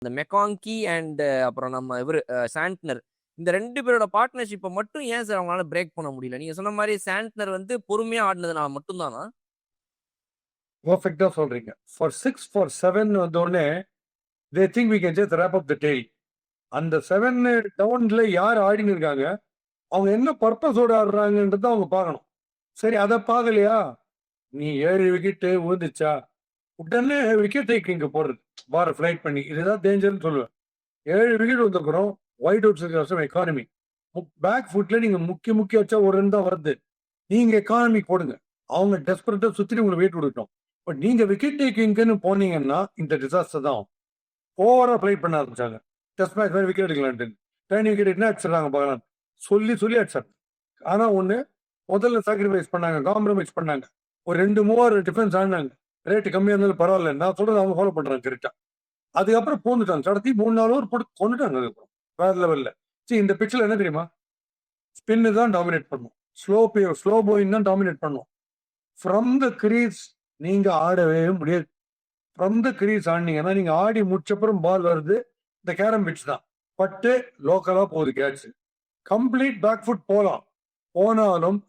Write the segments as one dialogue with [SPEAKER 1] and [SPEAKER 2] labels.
[SPEAKER 1] இந்த மெக்காங்கி அண்ட் அப்புறம் நம்ம இவர் சாண்ட்னர் இந்த 2 பேரோட பார்ட்னர்ஷிப்பை மட்டும் ஏன் சார் அவங்களால பிரேக் பண்ண முடியல? நீங்க சொன்ன மாதிரி சாண்ட்னர் வந்து பொறுமையா ஆடினதுனால மட்டும்தானா?
[SPEAKER 2] பர்ஃபெக்டா சொல்றீங்க. ஃபார் 6 ஃபார் 7 வந்தோடனே they think we can just wrap up the tail. அந்த 7 டவுன்ல யார் ஆடின்னு இருக்காங்க, அவங்க என்ன பர்பஸோட ஆடுறாங்கன்றத அவங்க பார்க்கணும். சரி, அதை பார்க்கலையா, நீ 7 விக்கெட்டு விழுந்துச்சா, உடனே விக்கெட் டேக்கிங் போடுறது பார ஃபிளைட் பண்ணி, இதுதான் டேஞ்சர்னு சொல்லுவேன். 7 விக்கெட் வந்துருக்குறோம், ஒயிட் அவுட்ஸ் இருக்கிற எக்கானமி. பேக் ஃபுட்ல நீங்க முக்கிய வச்சா ஒரு ரன் தான் வருது. நீங்க எக்கானமி போடுங்க. அவங்க டெஸ்பரேட்டா சுத்திட்டு உங்களுக்கு வெயிட் கொடுக்கட்டும். பட் நீங்க விக்கெட் டேக்கிங்னு போனீங்கன்னா இந்த டிசாஸ்டர் தான். ஓவரா பிளே பண்ண ஆரம்பிச்சாங்க. டெஸ்ட் மேட்ச் மாதிரி விக்கெட் எடுக்கலான்ட்டு டைம் விக்கெட் என்ன அடிச்சிடறாங்க பார்க்கலாம். சொல்லி அடிச்சாங்க. ஆனா ஒண்ணு, முதல்ல சாக்ரிஃபைஸ் பண்ணாங்க, காம்ப்ரமைஸ் பண்ணாங்க. ஒரு 2 மூவர் டிஃபென்ஸ் ஆடினாங்க. ரேட்டு கம்மியா இருந்தாலும் பரவாயில்ல, நான் சொல்றது அவங்க ஃபாலோ பண்றாங்க கரெக்டா. அதுக்கப்புறம் போந்துட்டாங்க. கடத்தி 3-4 ஓவர் போட்டு கொண்டுட்டாங்க. அதுக்கப்புறம் வேற லெவல்ல. சரி, இந்த பிச்சில் என்ன தெரியுமா, ஸ்பின்னு தான் டாமினேட் பண்ணும், ஸ்லோ போயிங் தான் டாமினேட் பண்ணும். ஃப்ரம் த கிரீஸ் நீங்க ஆடவே முடியாது. ஃப்ரம் த கிரீஸ் ஆடினீங்கன்னா நீங்க ஆடி முடிச்சப்புறம் பால் வருது, இந்த கேரம் பிட்ச் தான், பட்டு லோக்கலா போகுது கேட்ச். கம்ப்ளீட் பேக் ஃபுட் போனாலும்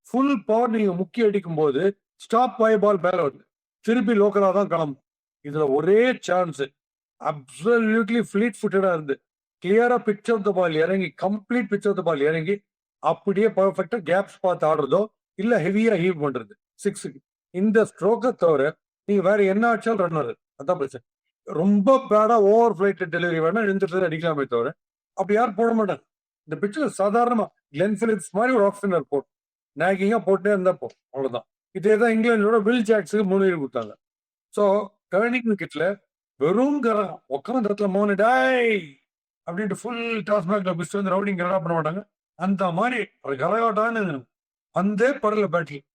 [SPEAKER 2] ஃபுல் பவர் நீங்க முக்கிய அடிக்கும் போது ஸ்டாப் பை பால் மேல வருது, திருப்பி லோக்கலா தான் கிளம்பும். இதுல ஒரே சான்ஸ், அப்சல்யூட்லி ஃபிளீட் ஃபுட்டடா இருந்து கிளியரா பிச் ஆஃப் த பால் இறங்கி, கம்ப்ளீட் பிச் ஆஃப் த பால் இறங்கி அப்படியே பர்ஃபெக்டா கேப்ஸ் பார்த்து ஆடுறதோ இல்ல ஹெவியா ஹீவ் பண்றது 6க்கு. இந்த ஸ்ட்ரோக்கை தவிர நீங்க வேற என்ன ஆச்சாலும் ரன் வருது. அதான் பிரச்சனை. ரொம்ப பேடா ஓவர் ஃபிளைட் டெலிவரி வேணா எழுந்துட்டு அடிக்கலாமே தவிர அப்படி யாரும் போட மாட்டாங்க. இந்த பிச்சில் சாதாரணமா கிளென் பிலிப்ஸ் மாதிரி ஒரு ஆஃப் ஸ்பின்னர் போட்டு நாகிங்கா போட்டே இருந்தா போதும், அவ்வளவுதான். இதே தான் இங்கிலாந்தோட வில் ஜாக்ஸுக்கு 3 wicket கொடுத்தாங்க. ஸோ டர்னிங் விக்கெட்ல வெறும் கரகம் உட்காந்து இடத்துல மோன டாய் அப்படின்ட்டு ஃபுல் டாஸ்மாக்ல பிடிச்சி வந்து ரவுடிங் கரடா பண்ண மாட்டாங்க. அந்த மாதிரி ஒரு கரகாட்டான்னு அந்த படல பேட்டிங்